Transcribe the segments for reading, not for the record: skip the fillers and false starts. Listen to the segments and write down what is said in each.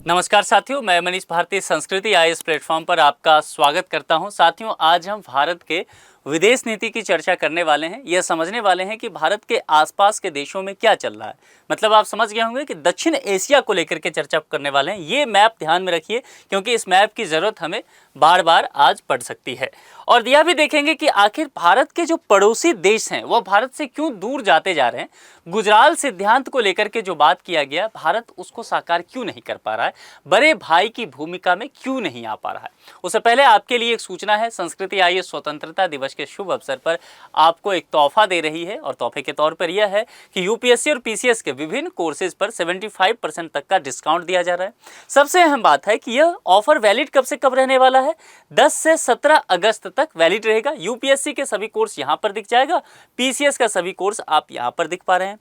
नमस्कार साथियों, मैं मनीष भारती संस्कृति आईएएस प्लेटफॉर्म पर आपका स्वागत करता हूं। साथियों, आज हम भारत के विदेश नीति की चर्चा करने वाले हैं। यह समझने वाले हैं कि भारत के आसपास के देशों में क्या चल रहा है। मतलब आप समझ गए होंगे कि दक्षिण एशिया को लेकर के चर्चा करने वाले हैं। ये मैप ध्यान में रखिए, क्योंकि इस मैप की ज़रूरत हमें बार बार आज पड़ सकती है। और यह भी देखेंगे कि आखिर भारत के जो पड़ोसी देश हैं वह भारत से क्यों दूर जाते जा रहे हैं। गुजराल सिद्धांत को लेकर के जो बात किया गया, भारत उसको साकार क्यों नहीं कर पा रहा है, बड़े भाई की भूमिका में क्यों नहीं आ पा रहा है। उससे पहले आपके लिए एक सूचना है। संस्कृति आईएएस स्वतंत्रता दिवस के शुभ अवसर पर आपको एक तोहफा दे रही है, और तोहफे के तौर पर यह है कि यूपीएससी और पीसीएस के विभिन्न कोर्सेज पर 75% तक का डिस्काउंट दिया जा रहा है। सबसे अहम बात है कि यह ऑफर वैलिड कब से कब रहने वाला है, 10 से 17 अगस्त तक वैलिड रहेगा। यूपीएससी के सभी कोर्स यहाँ पर दिख जाएगा, पीसीएस का सभी कोर्स आप यहाँ पर दिख पा रहे हैं।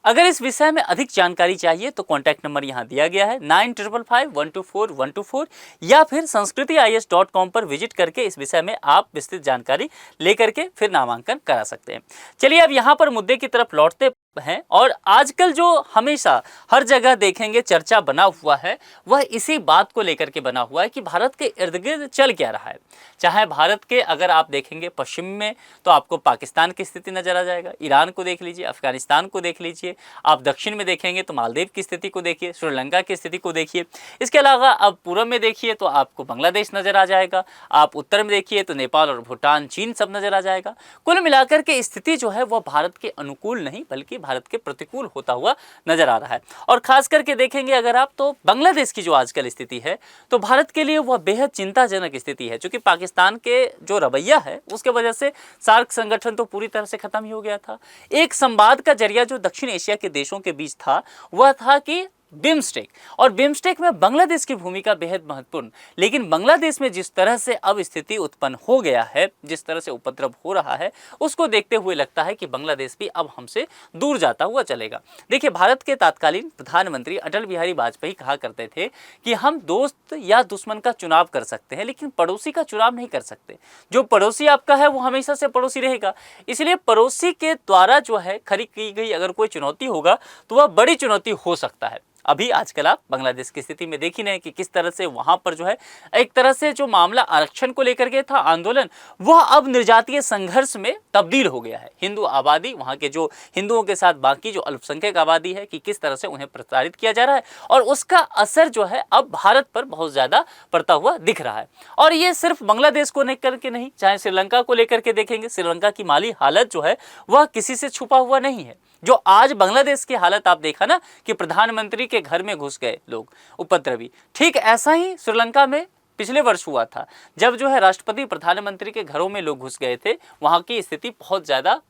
अगर इस विषय में अधिक जानकारी चाहिए तो कॉन्टैक्ट नंबर यहाँ दिया गया है 9555124124, या फिर sanskritIAS.com पर विजिट करके इस विषय में आप विस्तृत जानकारी लेकर के फिर नामांकन करा सकते हैं। चलिए अब यहाँ पर मुद्दे की तरफ लौटते हैं। और आजकल जो हमेशा हर जगह देखेंगे चर्चा बना हुआ है, वह इसी बात को लेकर के बना हुआ है कि भारत के इर्द गिर्द चल क्या रहा है। चाहे भारत के अगर आप देखेंगे पश्चिम में तो आपको पाकिस्तान की स्थिति नजर आ जाएगा, ईरान को देख लीजिए, अफगानिस्तान को देख लीजिए। आप दक्षिण में देखेंगे तो मालदीव की स्थिति को देखिए, श्रीलंका की स्थिति को देखिए। इसके अलावा आप पूर्व में देखिए तो आपको बांग्लादेश नजर आ जाएगा, आप उत्तर में देखिए तो नेपाल और भूटान, चीन सब नजर आ जाएगा। कुल मिलाकर के स्थिति जो है वह भारत के अनुकूल नहीं बल्कि भारत के प्रतिकूल होता हुआ नजर आ रहा है। और खास करके देखेंगे अगर आप तो बांग्लादेश की जो आजकल स्थिति है तो भारत के लिए वह बेहद चिंताजनक स्थिति है, क्योंकि पाकिस्तान के जो रवैया है उसके वजह से सार्क संगठन तो पूरी तरह से खत्म ही हो गया था। एक संवाद का जरिया जो दक्षिण एशिया के देशों के बीच था वह था कि बिम्स्टेक, और बिम्स्टेक में बांग्लादेश की भूमिका बेहद महत्वपूर्ण। लेकिन बांग्लादेश में जिस तरह से अब स्थिति उत्पन्न हो गया है, जिस तरह से उपद्रव हो रहा है, उसको देखते हुए लगता है कि बांग्लादेश भी अब हमसे दूर जाता हुआ चलेगा। देखिए, भारत के तत्कालीन प्रधानमंत्री अटल बिहारी वाजपेयी कहा करते थे कि हम दोस्त या दुश्मन का चुनाव कर सकते हैं लेकिन पड़ोसी का चुनाव नहीं कर सकते। जो पड़ोसी आपका है वो हमेशा से पड़ोसी रहेगा। इसलिए पड़ोसी के द्वारा जो है खड़ी की गई अगर कोई चुनौती होगा तो वह बड़ी चुनौती हो सकता है। अभी आजकल आप बांग्लादेश की स्थिति में देख ही रहे कि किस तरह से वहां पर जो है एक तरह से जो मामला आरक्षण को लेकर के था आंदोलन, वह अब निर्जातीय संघर्ष में तब्दील हो गया है। हिंदू आबादी, वहां के जो हिंदुओं के साथ बाकी जो अल्पसंख्यक आबादी है कि किस तरह से उन्हें प्रताड़ित किया जा रहा है, और उसका असर जो है अब भारत पर बहुत ज्यादा पड़ता हुआ दिख रहा है। और ये सिर्फ बांग्लादेश को लेकर के नहीं, चाहे श्रीलंका को लेकर के देखेंगे, श्रीलंका की माली हालत जो है वह किसी से छुपा हुआ नहीं है। जो आज बांग्लादेश की हालत आप देखा ना कि प्रधानमंत्री के घर में घुस गए लोग उपद्रवी, ठीक ऐसा ही श्रीलंका में पिछले वर्ष हुआ था, जब जो है राष्ट्रपति प्रधानमंत्री के घरों में लोग घुस गए थे। वहां की स्थिति बहुत ज्यादा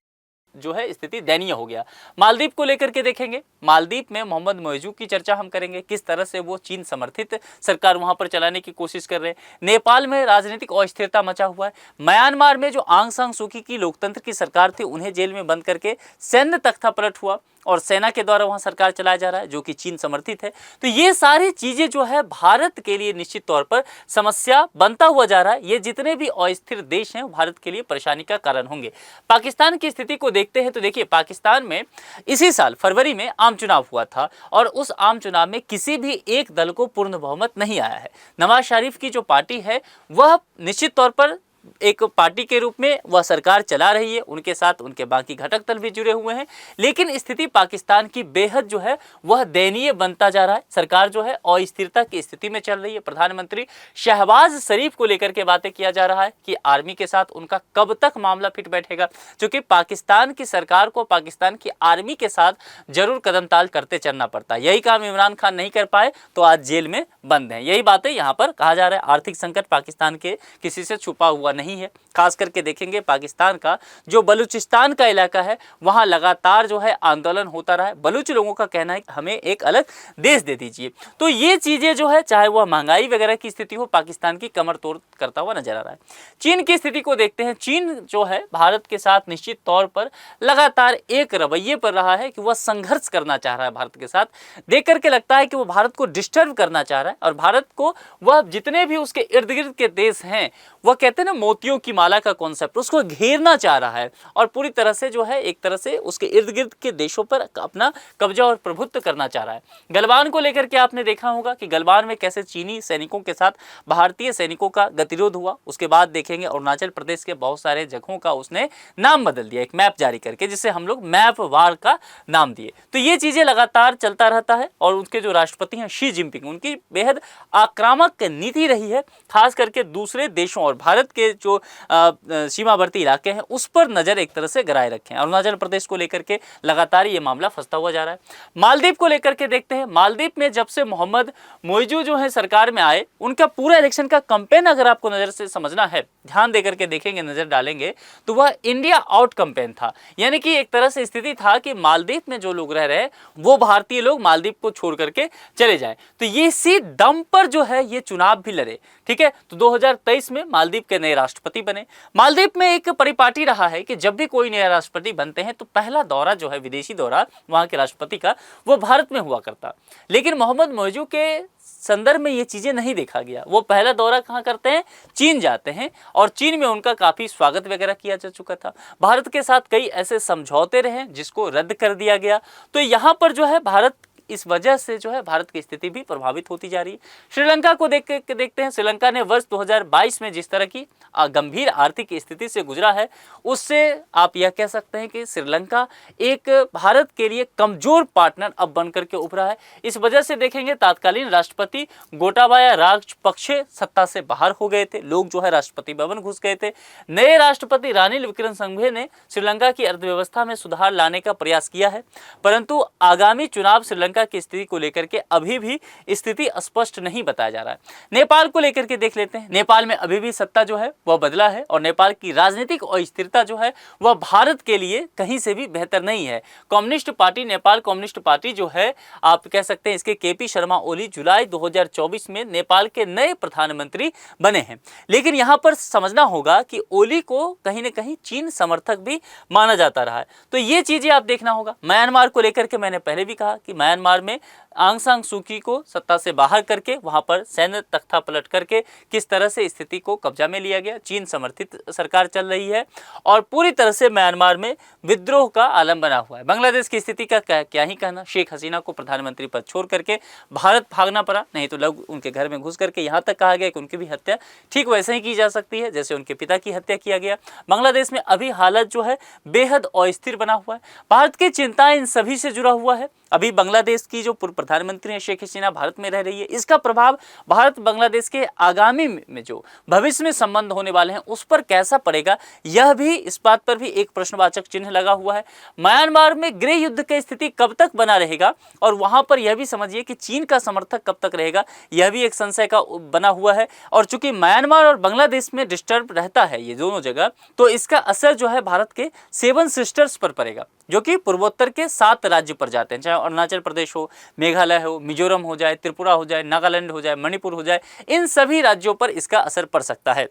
जो है स्थिति दयनीय हो गया। मालदीव को लेकर के देखेंगे, मालदीव में मोहम्मद मोइजू की चर्चा हम करेंगे, किस तरह से वो चीन समर्थित सरकार वहां पर चलाने की कोशिश कर रहे हैं। नेपाल में राजनीतिक अस्थिरता मचा हुआ है। म्यांमार में जो आंग सान सूकी की लोकतंत्र की सरकार थी उन्हें जेल में बंद करके सैन्य तख्तापलट हुआ और सेना के द्वारा वहां सरकार चलाया जा रहा है जो कि चीन समर्थित है। तो ये सारी चीजें जो है भारत के लिए निश्चित तौर पर समस्या बनता हुआ जा रहा है। ये जितने भी अस्थिर देश हैं भारत के लिए परेशानी का कारण होंगे। पाकिस्तान की स्थिति को देखते हैं तो देखिए, पाकिस्तान में इसी साल फरवरी में आम चुनाव हुआ था और उस आम चुनाव में किसी भी एक दल को पूर्ण बहुमत नहीं आया है। नवाज शरीफ की जो पार्टी है वह निश्चित तौर पर एक पार्टी के रूप में वह सरकार चला रही है, उनके साथ उनके बाकी घटक दल भी जुड़े हुए हैं। लेकिन स्थिति पाकिस्तान की बेहद जो है वह दयनीय बनता जा रहा है। सरकार जो है अस्थिरता की स्थिति में चल रही है। प्रधानमंत्री शहबाज शरीफ को लेकर के बातें किया जा रहा है कि आर्मी के साथ उनका कब तक मामला फिट बैठेगा, क्योंकि पाकिस्तान की सरकार को पाकिस्तान की आर्मी के साथ जरूर कदम ताल करते चलना पड़ता है। यही काम इमरान खान नहीं कर पाए तो आज जेल में बंद हैं। यही बातें यहाँ पर कहा जा रहा है। आर्थिक संकट पाकिस्तान के किसी से छुपा हुआ नहीं है। खास करके देखेंगे पाकिस्तान का जो बलूचिस्तान का इलाका है वहां लगातार जो है आंदोलन होता रहा है। बलूच लोगों का कहना है कि हमें एक अलग देश दे दीजिए। तो ये चीजें जो है, चाहे वह महंगाई वगैरह की स्थिति हो, पाकिस्तान की कमर तोड़ करता हुआ नजर आ रहा है। चीन की स्थिति को देखते हैं। चीन जो है भारत के साथ निश्चित तौर पर लगातार एक रवैये पर रहा है कि वह संघर्ष करना चाह रहा है भारत के साथ। देख करके लगता है कि वह भारत को डिस्टर्ब करना चाह रहा है और भारत को वह जितने भी उसके इर्द गिर्द के देश हैं वह कहते हैं ना मोतियों की माला का कॉन्सेप्ट, उसको घेरना चाह रहा है और पूरी तरह से जो है एक तरह से उसके इर्द गिर्द के देशों पर अपना कब्जा और प्रभुत्व करना चाह रहा है। गलवान को लेकर के आपने देखा होगा कि गलवान में कैसे चीनी सैनिकों के साथ भारतीय सैनिकों का गतिरोध हुआ। उसके बाद देखेंगे अरुणाचल प्रदेश के बहुत सारे जगहों का उसने नाम बदल दिया, एक मैप जारी करके, जिसे हम लोग मैप वार का नाम दिए। तो ये चीजें लगातार चलता रहता है और उनके जो राष्ट्रपति हैं शी जिनपिंग, उनकी बेहद आक्रामक नीति रही है, खास करके दूसरे देशों और भारत के जो सीमावर्ती इलाके हैं उस पर नजर एक तरह से गराए रखे हैं। अरुणाचल प्रदेश को लेकर के लगातार ये मामला फंसता हुआ जा रहा है। मालदीव को लेकर के देखते हैं। मालदीव में जब से मोहम्मद मोइजू जो है सरकार में आए, उनका पूरा इलेक्शन का कैंपेन अगर आपको नजर से समझना है, ध्यान देकर के देखेंगे, नजर डालेंगे, तो वह इंडिया आउट कैंपेन था। यानी कि एक तरह से स्थिति था कि मालदीव में जो लोग रह रहे हैं वो भारतीय लोग मालदीव को छोड़ करके चले जाए। तो ये इसी दम पर जो है ये चुनाव भी लड़े। ठीक है, तो 2023 में मालदीव के नए राष्ट्रपति बने। मालदीव में एक परिपाटी रहा है कि जब भी कोई नया राष्ट्रपति बनते हैं तो पहला दौरा जो है विदेशी दौरा वहां के राष्ट्रपति का, वो भारत में हुआ करता। लेकिन मोहम्मद मोइजू के संदर्भ में ये चीजें नहीं देखा गया। वो पहला दौरा कहाँ करते हैं? चीन जाते हैं और चीन में उनका काफी स्वागत वगैरह किया जा चुका था। भारत के साथ कई ऐसे समझौते रहे जिसको रद्द कर दिया गया। तो यहाँ पर जो है भारत, इस वजह से जो है भारत की स्थिति भी प्रभावित होती जा रही है। श्रीलंका को देखते हैं। श्रीलंका ने वर्ष 2022 में जिस तरह की गंभीर आर्थिक स्थिति से गुजरा है, उससे आप यह कह सकते हैं कि श्रीलंका एक भारत के लिए कमजोर पार्टनर अब बनकर के उभरा है। इस वजह से देखेंगे तत्कालीन राष्ट्रपति गोटाबाया राजपक्षे सत्ता से बाहर हो गए थे। लोग जो है राष्ट्रपति भवन घुस गए थे। नए राष्ट्रपति रानिल विक्रमसिंघे ने श्रीलंका की अर्थव्यवस्था में सुधार लाने का प्रयास किया है, परंतु आगामी चुनाव श्रीलंका की स्थिति को लेकर के अभी भी स्थिति स्पष्ट नहीं बताया जा रहा है। नेपाल को लेकर के देख लेते हैं। नेपाल में अभी भी सत्ता जो है वह बदला है और नेपाल की राजनीतिक अस्थिरता जो है वह भारत के लिए कहीं से भी बेहतर नहीं है। Communist party, Nepal communist party जो है, आप कह सकते हैं इसके केपी शर्मा ओली जुलाई 2024 में नेपाल के नए प्रधानमंत्री बने हैं। लेकिन यहां पर समझना होगा कि ओली को कहीं ना कहीं चीन समर्थक भी माना जाता रहा है। तो ये चीजें आप देखना होगा। म्यांमार को लेकर के मैंने पहले भी कहा कि म्यांमार में आंग सान सू की को सत्ता से बाहर करके वहां पर सैन्य तख्ता पलट करके किस तरह से स्थिति को कब्जा में लिया गया। चीन समर्थित सरकार चल रही है और पूरी तरह से म्यांमार में विद्रोह का आलम बना हुआ है। बांग्लादेश की स्थिति का क्या ही कहना। शेख हसीना को प्रधानमंत्री पद छोड़ करके भारत भागना पड़ा, नहीं तो लोग उनके घर में घुस करके यहाँ तक कहा गया कि उनकी भी हत्या ठीक वैसे ही की जा सकती है जैसे उनके पिता की हत्या किया गया। बांग्लादेश में अभी हालत जो है बेहद अस्थिर बना हुआ है। भारत की चिंताएं इन सभी से जुड़ा हुआ है। अभी बांग्लादेश की जो पूर्व प्रधानमंत्री है शेख हसीना भारत में रह रही है, इसका प्रभाव भारत बांग्लादेश के आगामी में जो भविष्य में संबंध होने वाले हैं उस पर कैसा पड़ेगा, यह भी, इस बात पर भी एक प्रश्नवाचक चिन्ह लगा हुआ है। म्यांमार में गृह युद्ध की स्थिति कब तक बना रहेगा और वहां पर यह भी समझिए कि चीन का समर्थक कब तक रहेगा, यह भी एक संशय का बना हुआ है। और चूंकि म्यांमार और बांग्लादेश में डिस्टर्ब रहता है ये दोनों जगह, तो इसका असर जो है भारत के 7 सिस्टर्स पर पड़ेगा, जो कि पूर्वोत्तर के 7 राज्य पर जाते हैं, चाहे अरुणाचल प्रदेश हो, मेघालय हो, मिजोरम हो जाए, त्रिपुरा हो जाए, नागालैंड हो जाए, मणिपुर हो जाए, इन सभी राज्यों पर इसका असर पड़ सकता है।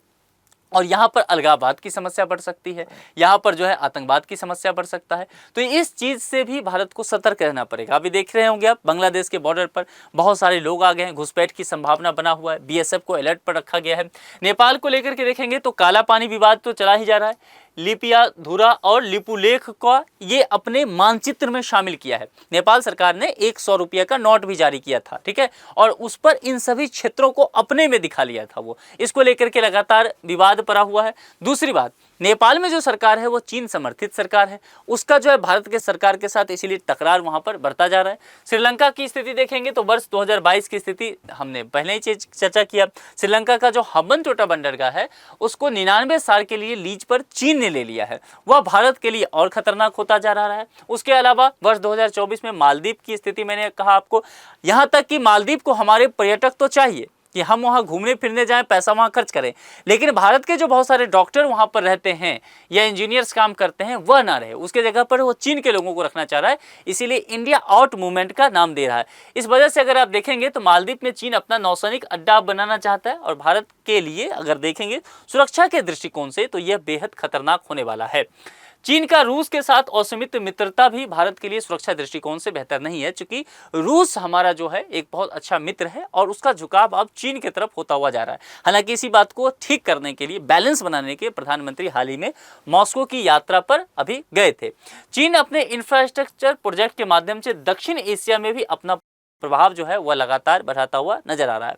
और यहाँ पर अलगाववाद की समस्या बढ़ सकती है, यहाँ पर जो है आतंकवाद की समस्या बढ़ सकता है। तो इस चीज़ से भी भारत को सतर्क रहना पड़ेगा। अभी देख रहे होंगे आप बांग्लादेश के बॉर्डर पर बहुत सारे लोग आ गए हैं, घुसपैठ की संभावना बना हुआ है, बीएसएफ को अलर्ट पर रखा गया है। नेपाल को लेकर के देखेंगे तो काला पानी विवाद तो चला ही जा रहा है। लिपियाधुरा और लिपुलेख का ये अपने मानचित्र में शामिल किया है। नेपाल सरकार ने 100 रुपये का नोट भी जारी किया था, ठीक है, और उस पर इन सभी क्षेत्रों को अपने में दिखा लिया था। वो इसको लेकर के लगातार विवाद पड़ा हुआ है। दूसरी बात, नेपाल में जो सरकार है वो चीन समर्थित सरकार है, उसका जो है भारत के सरकार के साथ इसीलिए टकरार वहां पर बढ़ता जा रहा है। श्रीलंका की स्थिति देखेंगे तो वर्ष 2022 की स्थिति हमने पहले ही चर्चा किया। श्रीलंका का जो हम्बनटोटा बंदरगाह है उसको 99 साल के लिए लीज पर चीन ने ले लिया है, वह भारत के लिए और खतरनाक होता जा रहा है। उसके अलावा वर्ष 2024 में मालदीव की स्थिति मैंने कहा आपको, यहां तक कि मालदीव को हमारे पर्यटक तो चाहिए कि हम वहां घूमने फिरने जाएं, पैसा वहां खर्च करें, लेकिन भारत के जो बहुत सारे डॉक्टर वहां पर रहते हैं या इंजीनियर्स काम करते हैं वह ना रहे, उसके जगह पर वो चीन के लोगों को रखना चाह रहा है, इसीलिए इंडिया आउट मूवमेंट का नाम दे रहा है। इस वजह से अगर आप देखेंगे तो मालदीव में चीन अपना नौसैनिक अड्डा बनाना चाहता है और भारत के लिए अगर देखेंगे सुरक्षा के दृष्टिकोण से तो यह बेहद खतरनाक होने वाला है। चीन का रूस के साथ असीमित मित्रता भी भारत के लिए सुरक्षा दृष्टिकोण से बेहतर नहीं है, क्योंकि रूस हमारा जो है एक बहुत अच्छा मित्र है और उसका झुकाव अब चीन की तरफ होता हुआ जा रहा है। हालांकि इसी बात को ठीक करने के लिए, बैलेंस बनाने के प्रधानमंत्री हाल ही में मॉस्को की यात्रा पर अभी गए थे। चीन अपने इंफ्रास्ट्रक्चर प्रोजेक्ट के माध्यम से दक्षिण एशिया में भी अपना प्रभाव जो है वह लगातार बढ़ाता हुआ नजर आ रहा है।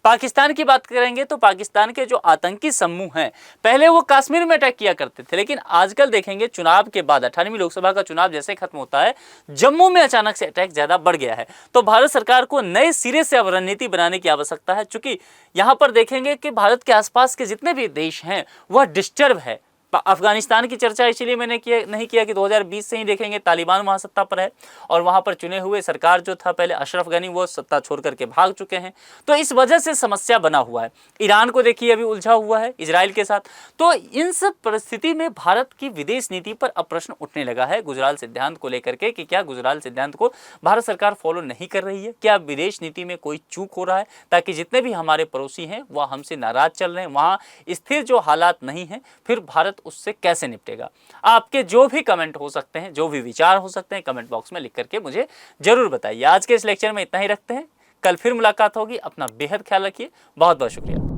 पाकिस्तान की बात करेंगे तो पाकिस्तान के जो आतंकी समूह हैं, पहले वो कश्मीर में अटैक किया करते थे, लेकिन आजकल देखेंगे चुनाव के बाद 18वीं लोकसभा का चुनाव जैसे खत्म होता है, जम्मू में अचानक से अटैक ज्यादा बढ़ गया है। तो भारत सरकार को नए सिरे से अब रणनीति बनाने की आवश्यकता है, चूंकि यहां पर देखेंगे कि भारत के आसपास के जितने भी देश हैं वह डिस्टर्ब है। अफगानिस्तान की चर्चा इसलिए मैंने नहीं किया कि 2020 से ही देखेंगे तालिबान वहां सत्ता पर है और वहां पर चुने हुए सरकार जो था पहले अशरफ गनी, वो सत्ता छोड़ करके भाग चुके हैं। तो इस वजह से समस्या बना हुआ है। ईरान को देखिए अभी उलझा हुआ है इजराइल के साथ। तो इन सब परिस्थिति में भारत की विदेश नीति पर अब प्रश्न उठने लगा है गुजराल सिद्धांत को लेकर के कि क्या गुजराल सिद्धांत को भारत सरकार फॉलो नहीं कर रही है, क्या विदेश नीति में कोई चूक हो रहा है, ताकि जितने भी हमारे पड़ोसी हैं वह हमसे नाराज चल रहे हैं, वहाँ स्थिर जो हालात नहीं है, फिर भारत उससे कैसे निपटेगा। आपके जो भी कमेंट हो सकते हैं, जो भी विचार हो सकते हैं, कमेंट बॉक्स में लिख करके मुझे जरूर बताइए। आज के इस लेक्चर में इतना ही रखते हैं, कल फिर मुलाकात होगी। अपना बेहद ख्याल रखिए। बहुत बहुत शुक्रिया।